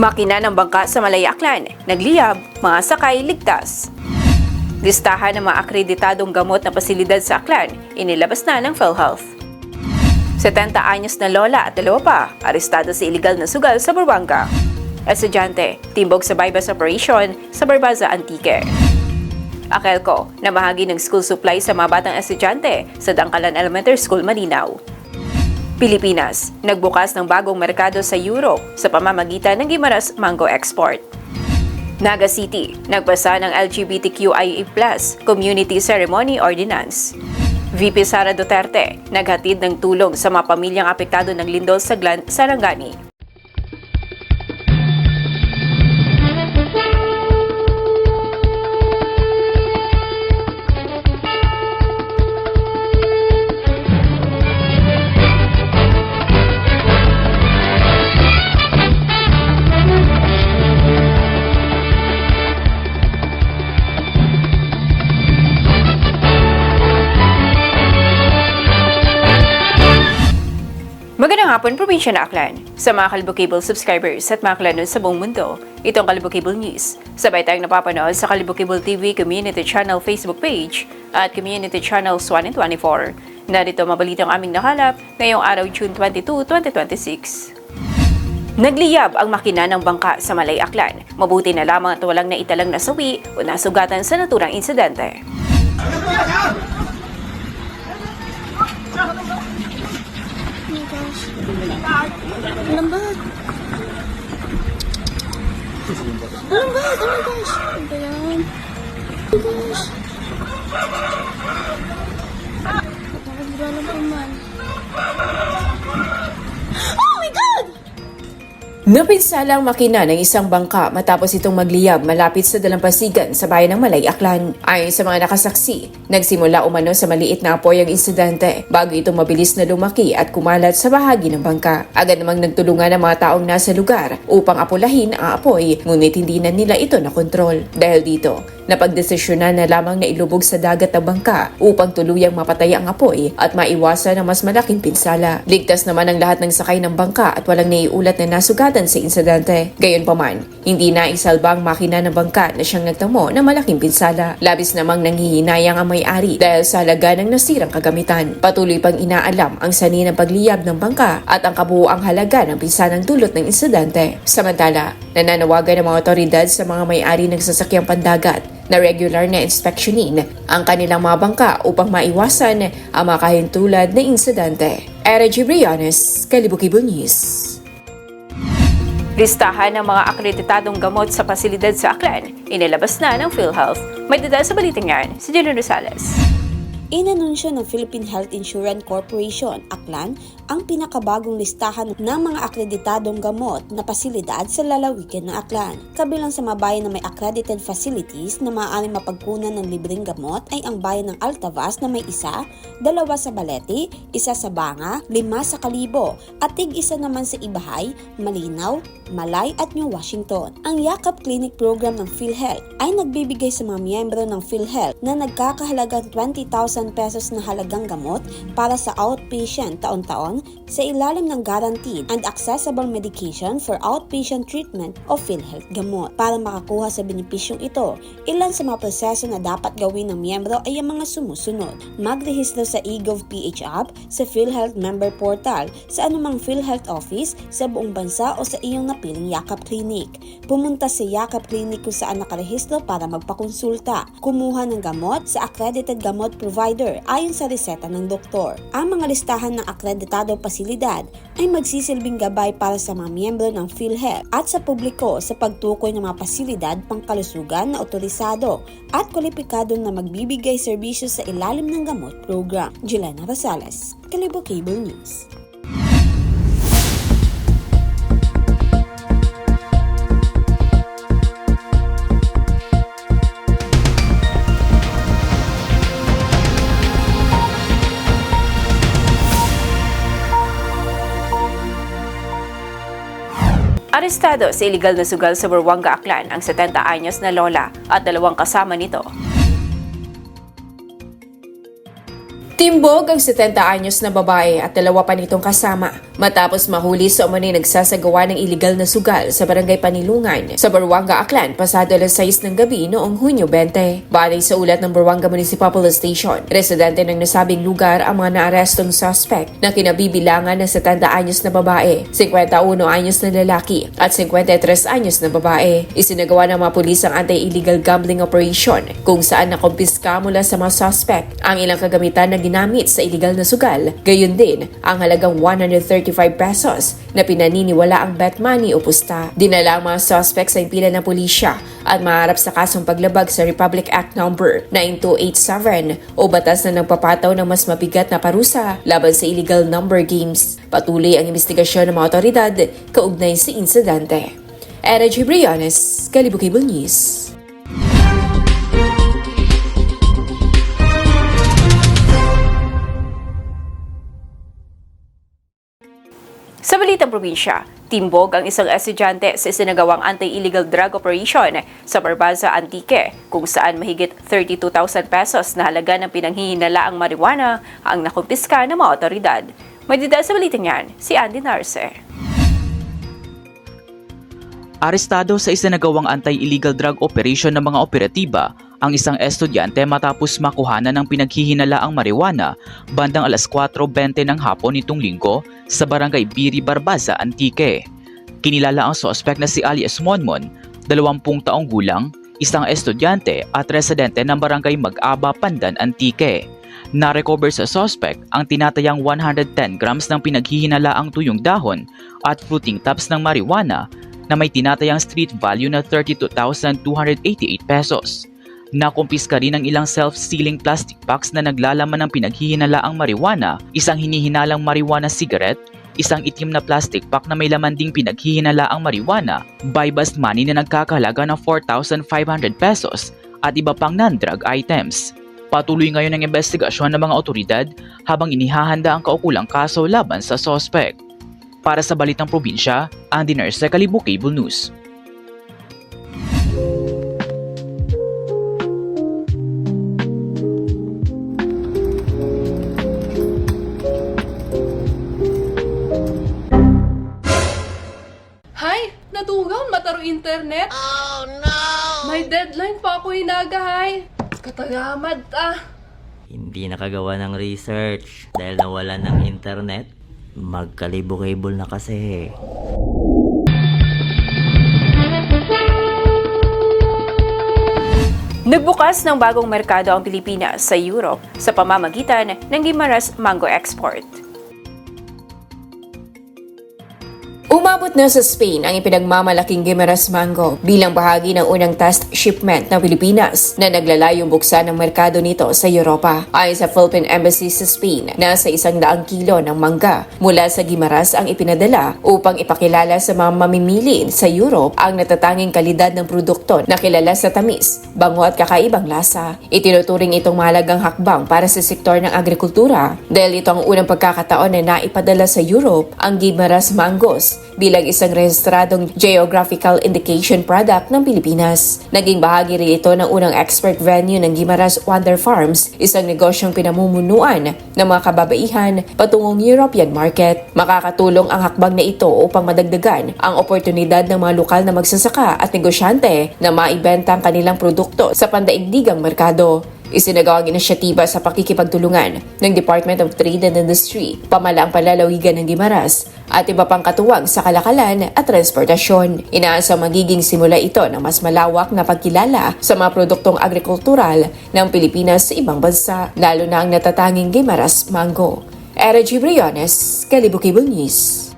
Makina ng bangka sa Malayaklan, nagliyab, mga sakay ligtas. Listahan ng mga akreditadong gamot na pasilidad sa Aklan, inilabas na ng PhilHealth. 70 anyos na lola at dalawa pa, arestado sa iligal na sugal sa Buruanga. Estudyante, timbog sa bypass operation sa Barbaza, Antique. Akelco, namahagi ng school supply sa mga batang estudyante sa Dangkalan Elementary School, Malinaw. Pilipinas, nagbukas ng bagong merkado sa Europe sa pamamagitan ng Guimaras Mango Export. Naga City, nagpasa ng LGBTQIA+ Community Ceremony Ordinance. VP Sara Duterte, naghatid ng tulong sa mga pamilyang apektado ng lindol sa Sarangani. Magandang hapon, Probinsya na Aklan. Sa mga Kalibo Cable subscribers at mga klanon sa buong mundo, ito ang Kalibo Cable News. Sabay tayong napapanood sa Kalibo Cable TV Community Channel Facebook page at Community Channels 1 and 24. Narito mabalitang aming nakalap ngayong araw June 22, 2026. Nagliyab ang makina ng bangka sa Malay Aklan. Mabuti na lamang at walang naitalang nasawi o nasugatan sa naturang insidente. Lambat! Lambat! Oh my gosh! Ano ba yan? Oh my gosh! Nakagiralan pa man. Oh my God! Napinsala ang makina ng isang bangka matapos itong magliyab malapit sa dalampasigan sa bayan ng Malay, Aklan. Ayon sa mga nakasaksi, nagsimula umano sa maliit na apoy ang insidente bago ito mabilis na lumaki at kumalat sa bahagi ng bangka. Agad namang nagtulungan ang mga taong nasa lugar upang apulahin ang apoy, ngunit hindi na nila ito nakontrol. Dahil dito, napagdesisyonan na lamang na ilubog sa dagat ang bangka upang tuluyang mapatay ang apoy at maiwasan ang mas malaking pinsala. Ligtas naman ang lahat ng sakay ng bangka at walang naiulat na nasugatan sa insidente. Gayunpaman, hindi na isalba ang makina ng bangka na siyang nagtamo ng malaking pinsala. Labis namang nanghihinayang ang may-ari dahil sa halaga ng nasirang kagamitan. Patuloy pang inaalam ang sanhi ng pagliyab ng bangka at ang kabuuang halaga ng pinsanang dulot ng insidente. Samantala, nananawagan ng mga otoridad sa mga may-ari ng sasakyang pandagat na regular na inspeksyonin ang kanilang mga bangka upang maiwasan ang mga kahintulad na insidente. Era Gibrianes, Kalibo Cable News. Listahan ng mga akreditadong gamot sa pasilidad sa Aklan, inilabas na ng PhilHealth. May detalye sa balitang yan, si Julian Rosales. Inanunsyo ng Philippine Health Insurance Corporation, Aklan, ang pinakabagong listahan ng mga akreditadong gamot na pasilidad sa lalawigan ng Aklan. Kabilang sa mga bayan na may accredited facilities na maaaring mapagkunan ng libreng gamot ay ang bayan ng Altavas na may isa, 2 sa Balete, 1 sa Banga, 5 sa Kalibo, at tig-1 naman sa Ibahay, Malinaw, Malay at New Washington. Ang Yakap Clinic Program ng PhilHealth ay nagbibigay sa mga miyembro ng PhilHealth na nagkakahalagang 20,000 pesos na halagang gamot para sa outpatient taon-taon sa ilalim ng guaranteed and accessible medication for outpatient treatment o PhilHealth gamot. Para makakuha sa benepisyong ito, ilan sa mga proseso na dapat gawin ng miyembro ay ang mga sumusunod. Magrehistro sa eGov.ph app, sa PhilHealth member portal, sa anumang PhilHealth office sa buong bansa o sa iyong napiling Yakap Clinic. Pumunta sa Yakap Clinic kung saan nakarehistro para magpakonsulta. Kumuha ng gamot sa accredited gamot provider ayon sa reseta ng doktor. Ang mga listahan ng akreditadong pasilidad ay magsisilbing gabay para sa mga miyembro ng PhilHealth at sa publiko sa pagtukoy ng mga pasilidad pangkalusugan na otorisado at kwalipikado na magbibigay serbisyo sa ilalim ng gamot program. Juliana Rosales, Kalibo Cable News. Arestado sa iligal na sugal sa Buruanga, Aklan ang 70 anyos na lola at 2 kasama nito. Timbog ang 70 anyos na babae at 2 pa nitong kasama matapos mahuli sa umano'y nagsasagawa ng iligal na sugal sa barangay Panilungan sa Buruanga, Aklan pasado alas 6 ng gabi noong Hunyo 20. Batay sa ulat ng Buruanga Municipal Police Station, residente ng nasabing lugar ang mga naarestong suspect na kinabibilangan ng 70 anyos na babae, 51 anyos na lalaki at 53 anyos na babae. Isinagawa ng mga pulis ang anti-illegal gambling operation kung saan nakumpiska mula sa mga suspect ang ilang kagamitan na ginamit sa illegal na sugal, gayon din ang halagang 135 pesos na pinaniniwala ang bet money o pusta. Dinala ang mga suspect sa impila ng pulisya at maharap sa kasong paglabag sa Republic Act No. 9287 o batas na nagpapataw ng mas mabigat na parusa laban sa illegal number games. Patuloy ang investigasyon ng mga otoridad kaugnay sa insidente. Era G. Briones, Kalibo Cable News. Sa balitang probinsya, timbog ang isang estudyante sa isinagawang anti-illegal drug operation sa Barbaza, Antique, kung saan mahigit 32,000 pesos na halaga ng pinanghihinalaang marijuana ang nakumpiska ng mga otoridad. May detail sa balitang yan, si Andy Narce. Arestado sa isinagawang anti-illegal drug operation ng mga operatiba ang isang estudyante matapos makuhanan ng pinaghihinalaang marijuana bandang alas 4:20 ng hapon nitong linggo sa barangay Biri, Barbaza, Antique. Kinilala ang suspect na si alias Monmon, 20 taong gulang, isang estudyante at residente ng barangay Mag-aba, Pandan, Antique. Na-recover sa suspect ang tinatayang 110 grams ng pinaghihinalaang tuyong dahon at fruiting tops ng marijuana na may tinatayang street value na 32,288 pesos. Nakumpiska rin ang ilang self-sealing plastic packs na naglalaman ng pinaghihinalaang marijuana, isang hinihinalang marijuana cigarette, isang itim na plastic pack na may laman ding pinaghihinalaang marijuana, buy-bust money na nagkakahalaga ng 4,500 pesos at iba pang non-drug items. Patuloy ngayon ang investigasyon ng mga otoridad habang inihahanda ang kaukulang kaso laban sa suspect. Para sa Balitang Probinsya, Andy Narce, Kalibo Cable News. Hay, natugaw mataro internet. Oh no! May deadline pa ako inagahay. Katagamad Hindi nakagawa ng research dahil nawala ng internet. Magkalibo-cable na kasi. Nagbukas ng bagong merkado ang Pilipinas sa Europe sa pamamagitan ng Guimaras Mango Export. Umabot na sa Spain ang ipinagmamalaking Guimaras Mango bilang bahagi ng unang test shipment ng Pilipinas na naglalayong buksan ng merkado nito sa Europa. Ayon sa Philippine Embassy sa Spain, nasa 100 kilo ng mangga mula sa Guimaras ang ipinadala upang ipakilala sa mga mamimili sa Europe ang natatanging kalidad ng produkto na kilala sa tamis, bango at kakaibang lasa. Itinuturing itong mahalagang hakbang para sa sektor ng agrikultura dahil ito ang unang pagkakataon na naipadala sa Europe ang Guimaras Mangos bilang isang rehistradong geographical indication product ng Pilipinas. Naging bahagi rin ito ng unang export venue ng Guimaras Wonder Farms, isang negosyong pinamumunuan ng mga kababaihan patungong European market. Makakatulong ang hakbang na ito upang madagdagan ang oportunidad ng mga lokal na magsasaka at negosyante na maibenta ang kanilang produkto sa pandaigdigang merkado. Isinagawa ang inisyatiba sa pakikipagtulungan ng Department of Trade and Industry, pamalaang palalawigan ng Guimaras at iba pang katuwang sa kalakalan at transportasyon. Inaasang magiging simula ito ng mas malawak na pagkilala sa mga produktong agrikultural ng Pilipinas sa ibang bansa, lalo na ang natatanging Guimaras Mango. Era G. Briones, Kalibo Cable News.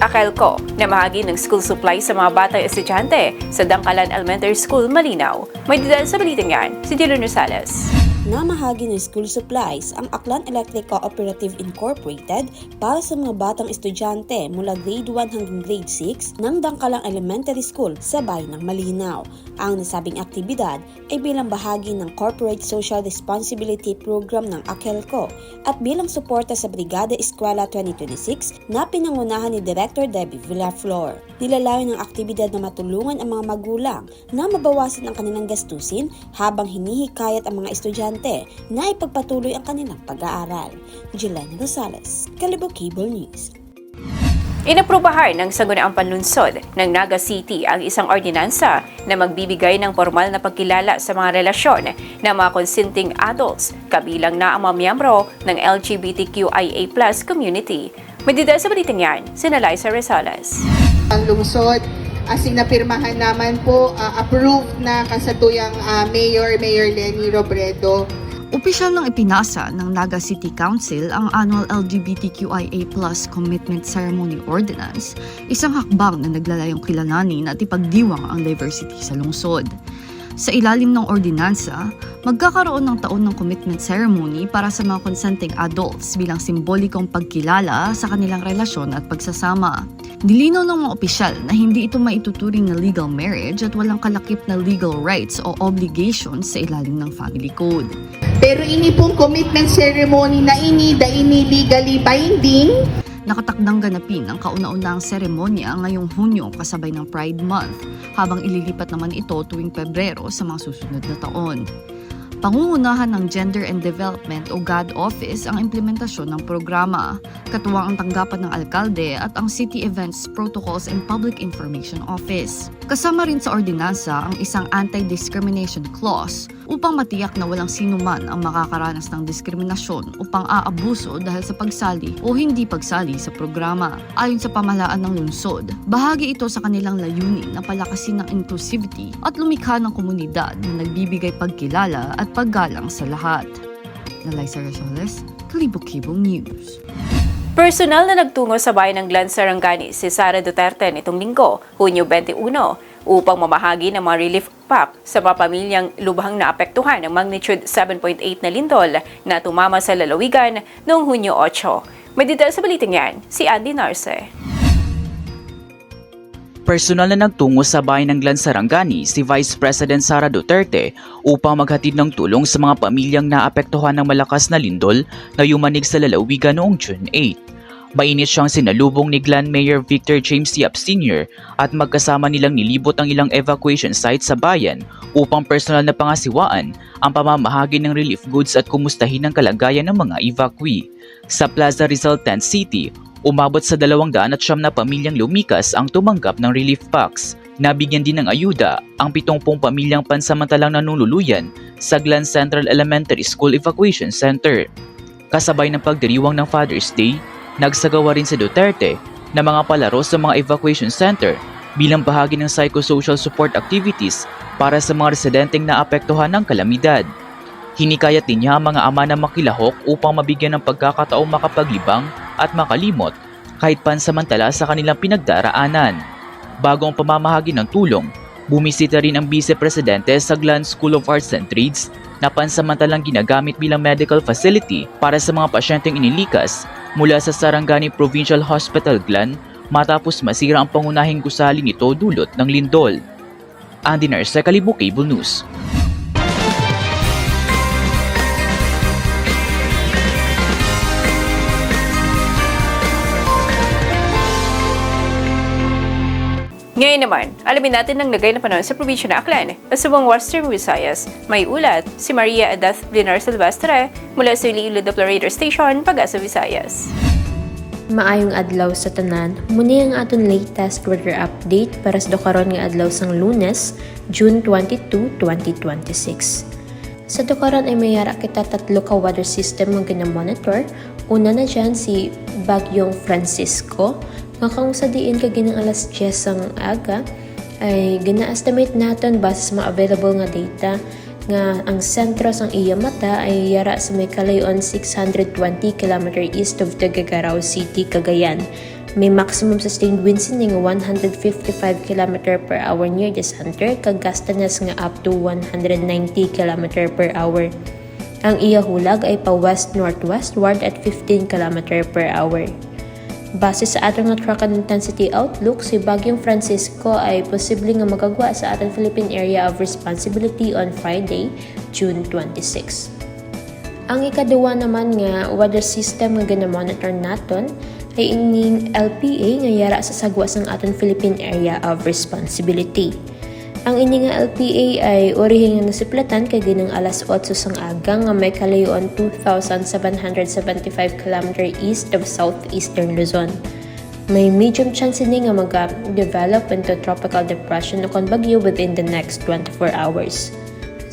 Akelco, na mahagi ng school supply sa mga batang estudyante sa Dangkalan Elementary School, Malinaw. May detail sa balitang yan, si Dylan Rosales. Namahagi ng school supplies ang Aklan Electric Cooperative Incorporated para sa mga batang estudyante mula grade 1 hanggang grade 6 ng Dangkalang Elementary School sa bayan ng Malinaw. Ang nasabing aktibidad ay bilang bahagi ng Corporate Social Responsibility Program ng Akelco at bilang suporta sa Brigada Eskwela 2026 na pinangunahan ni Director Debbie Villaflor. Nilalayo ng aktibidad na matulungan ang mga magulang na mabawasan ang kanilang gastusin habang hinihikayat ang mga estudyante na ipagpatuloy ang kanilang pag-aaral. Jelena Rosales, Kalibo Cable News. Inaprubahan ng Sangguniang Panlunsod ng Naga City ang isang ordinansa na magbibigay ng formal na pagkilala sa mga relasyon ng mga consenting adults, kabilang na ang mga miyembro ng LGBTQIA+ community. Madidal sa balitang yan, sina Liza Rosales. Ang lungsod, sinapirmahan naman po, approved na kasatuyang Mayor Lenny Robredo. Opisyal nang ipinasa ng Naga City Council ang Annual LGBTQIA+ Commitment Ceremony Ordinance, isang hakbang na naglalayong kilalanin at ipagdiwang ang diversity sa lungsod. Sa ilalim ng ordinansa, magkakaroon ng taon ng commitment ceremony para sa mga consenting adults bilang simbolikong pagkilala sa kanilang relasyon at pagsasama. Nilinaw ng mga opisyal na hindi ito maituturing na legal marriage at walang kalakip na legal rights o obligations sa ilalim ng family code. Pero ini pong commitment ceremony na ini legally binding. Nakatakdang ganapin ang kauna-unahang seremonya ngayong Hunyo kasabay ng Pride Month, habang ililipat naman ito tuwing Pebrero sa mga susunod na taon. Pangungunahan ng Gender and Development o GAD Office ang implementasyon ng programa, katuwang ang tanggapan ng alkalde at ang City Events Protocols and Public Information Office. Kasama rin sa ordinansa ang isang anti-discrimination clause upang matiyak na walang sino man ang makakaranas ng diskriminasyon o pang-aabuso dahil sa pagsali o hindi pagsali sa programa. Ayon sa pamahalaan ng lungsod, bahagi ito sa kanilang layunin na palakasin ng inclusivity at lumikha ng komunidad na nagbibigay pagkilala at paggalang sa lahat. Liza Rosales, Kalibok-Kibong News. Personal na nagtungo sa bayan ng Glan Sarangani si Sara Duterte nitong linggo, Hunyo 21, upang mamahagi ng mga relief pack sa mga pamilyang lubhang naapektuhan ng magnitude 7.8 na lindol na tumama sa lalawigan noong Hunyo 8. May detail sa balitang yan, si Andy Narce. Personal na nagtungo sa bayan ng Glan Sarangani si Vice President Sara Duterte upang maghatid ng tulong sa mga pamilyang naapektuhan ng malakas na lindol na yumanig sa lalawigan noong June 8. Mainit siyang sinalubong ni Glan Mayor Victor James Yap Sr. at magkasama nilang nilibot ang ilang evacuation sites sa bayan upang personal na pangasiwaan ang pamamahagi ng relief goods at kumustahin ang kalagayan ng mga evacuee. Sa Plaza Rizal Tent City, umabot sa 200 na pamilyang lumikas ang tumanggap ng relief packs. Nabigyan din ng ayuda ang 70 pamilyang pansamantalang nanunuluyan sa Glan Central Elementary School Evacuation Center. Kasabay ng pagdiriwang ng Father's Day, nagsagawa rin si Duterte na mga palaro sa mga evacuation center bilang bahagi ng psychosocial support activities para sa mga residenteng naapektuhan ng kalamidad. Hinikayat din niya ang mga ama na makilahok upang mabigyan ng pagkakataong makapaglibang at makalimot kahit pansamantala sa kanilang pinagdaraanan. Bago ang pamamahagi ng tulong, bumisita rin ang Vice Presidente sa Glan School of Arts and Trades na pansamantalang ginagamit bilang medical facility para sa mga pasyenteng inilikas mula sa Sarangani Provincial Hospital Glan matapos masira ang pangunahing gusali nito dulot ng lindol. Andy Narce, Kalibok-Cable News. Ngayon naman, alamin natin ang lagay na panahon sa probinsya na Aklan at sa buong Western Visayas. May ulat si Maria Adath Blinar Silvestre mula sa Iloilo Doppler Station, Pag-asa, Visayas. Maayong adlaw sa tanan, muni ang aton latest weather update para sa karon nga adlaw sang Lunes, June 22, 2026. Sa karon ay mayara kita tatlo ka weather system nga gina-monitor. Una na dyan si Bagyong Francisco, nga kung sa diin ka ginang alas 10 ang aga, ay gina-estimate natin base sa mga available nga data nga ang sentro sang iya mata ay yara sa may kalayon 620 km east of Tuguegarao City, Cagayan. May maximum sustained winds nga 155 km per hour near the center, kag gastanas nga up to 190 km per hour. Ang iya hulag ay pa west-northwestward at 15 km per hour. Base sa atong track and intensity outlook, si Bagyong Francisco ay posibleng nga magagwa sa atong Philippine Area of Responsibility on Friday, June 26. Ang ikaduwa naman nga weather system nga gina-monitor naton ay ining LPA nga yara sa sagwa sang atong Philippine Area of Responsibility. Ang ini nga LPA ay orihin nga nasiplatan kay ginang alas 8 sang aga nga may kalayon 2,775 km east of southeastern Luzon. May medium chance ini nga mag-develop into tropical depression o kon bagyo within the next 24 hours.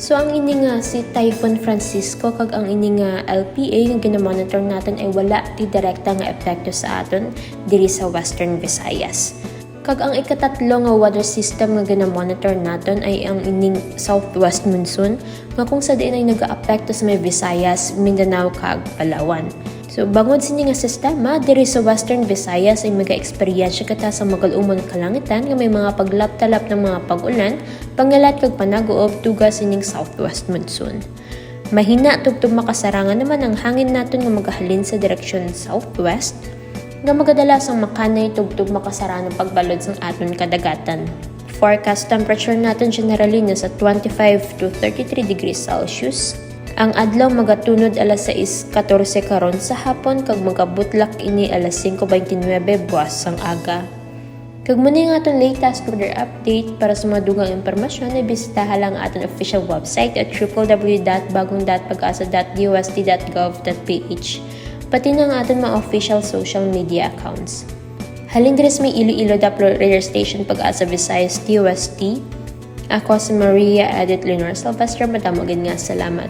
So ang ini nga si Typhoon Francisco kag ang ini nga LPA nga ginamonitor natin ay wala ti direkta nga epekto sa aton diri sa Western Visayas. Kag ang ikatatlo nga weather system nga ginamonitor naton ay ang ining southwest monsoon nga kung sa diin ay nag-aapekto sa may Visayas, Mindanao kag Palawan. So, bangod sa nga sistema, diri sa Western Visayas ay mag-experience kita sa magalumon kalangitan nga may mga paglap-talap ng mga pag-ulan, pangalat kag panaguob tuga sa ining southwest monsoon. Mahina tugtog makasarangan naman ang hangin naton nga magahalin sa direksyon southwest, nga magadalas ang makanay tugtog makasara ng pagbalod sang aton kadagatan. Forecast temperature natin generally nasa 25 to 33 degrees Celsius. Ang adlaw magatunod alas 6:14 karon sa hapon kag magabutlak ini alas 5:29 buwas sang aga. Kag muni nga aton latest weather update para sa mga dugang impormasyon ay bisitaha lang aton official website at www.bagongdat.pagasa.dust.gov.ph pati na nga aton mga official social media accounts. Halin diri sa may Iloilo Daplo Radio Station Pag-asa Visayas DOST. Ako si Maria Edith Leonor Silvestre, madamagin nga salamat.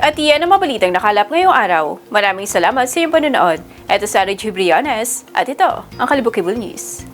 At iyan ang mabalitang nakalap ngayong araw. Maraming salamat sa iyong panonood. Ito si Sarah G. Briones at ito ang Kalibukibul News.